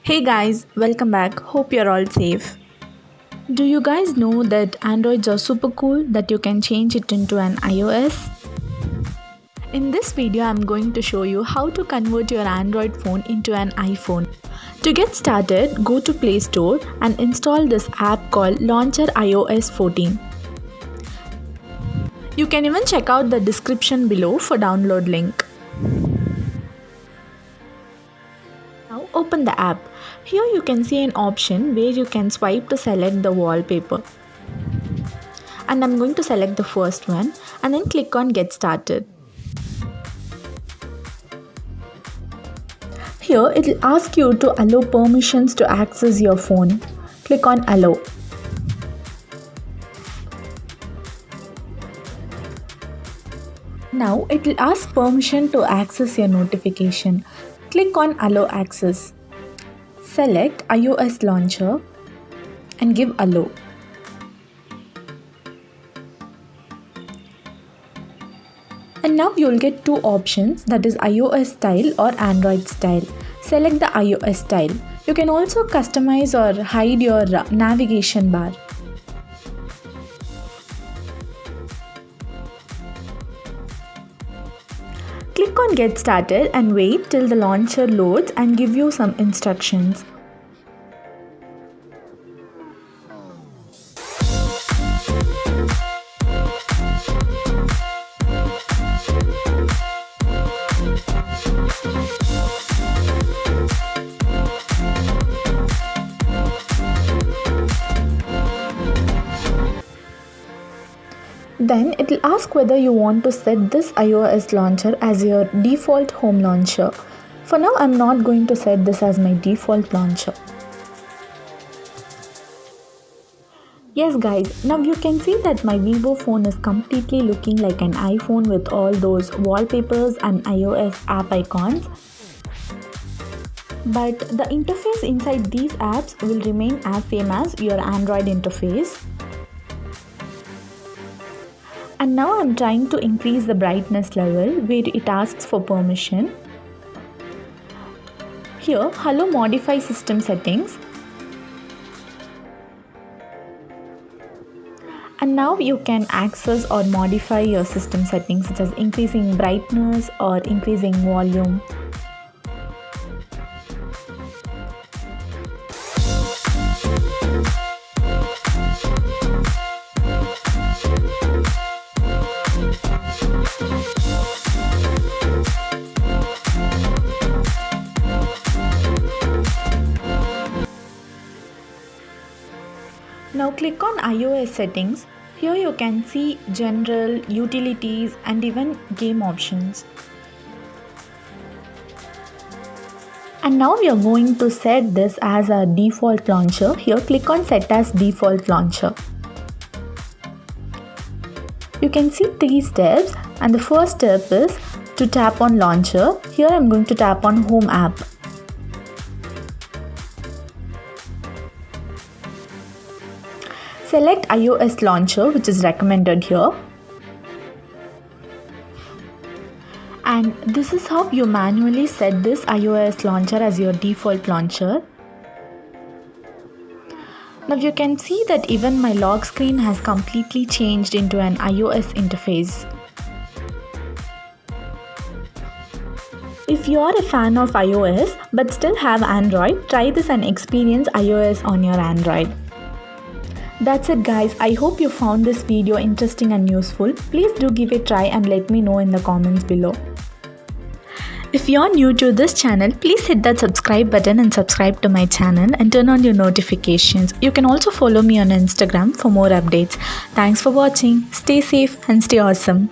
Hey guys, welcome back. Hope you're all safe. Do you guys know that Androids are super cool that you can change it into an iOS? In this video, I'm going to show you how to convert your Android phone into an iPhone. To get started, go to Play Store and install this app called Launcher iOS 14. You can even check out the description below for download link. Now open the app. Here you can see an option where you can swipe to select the wallpaper. And I'm going to select the first one and then click on Get Started. Here it will ask you to allow permissions to access your phone. Click on Allow. Now it will ask permission to access your notification. Click on Allow Access. Select iOS Launcher and give Allow. And now you will get two options, that is iOS style or Android style. Select the iOS style. You can also customize or hide your navigation bar. Click on Get Started and wait till the launcher loads and give you some instructions. Then it will ask whether you want to set this iOS launcher as your default home launcher. For now, I'm not going to set this as my default launcher. Yes guys, now you can see that my Vivo phone is completely looking like an iPhone with all those wallpapers and iOS app icons. But the interface inside these apps will remain as same as your Android interface. And now I'm trying to increase the brightness level where it asks for permission. Here, allow modify system settings. And now you can access or modify your system settings such as increasing brightness or increasing volume. Now click on iOS settings. Here you can see general, utilities and even game options. And now we are going to set this as a default launcher. Here click on Set as Default Launcher. You can see three steps and the first step is to tap on Launcher. Here I'm going to tap on Home app. Select iOS launcher, which is recommended here. And this is how you manually set this iOS launcher as your default launcher. Now you can see that even my lock screen has completely changed into an iOS interface. If you are a fan of iOS but still have Android, try this and experience iOS on your Android. That's it guys, I hope you found this video interesting and useful. Please do give it a try and let me know in the comments below. If you're new to this channel, please hit that subscribe button and subscribe to my channel and turn on your notifications. You can also follow me on Instagram for more updates. Thanks for watching, stay safe and stay awesome.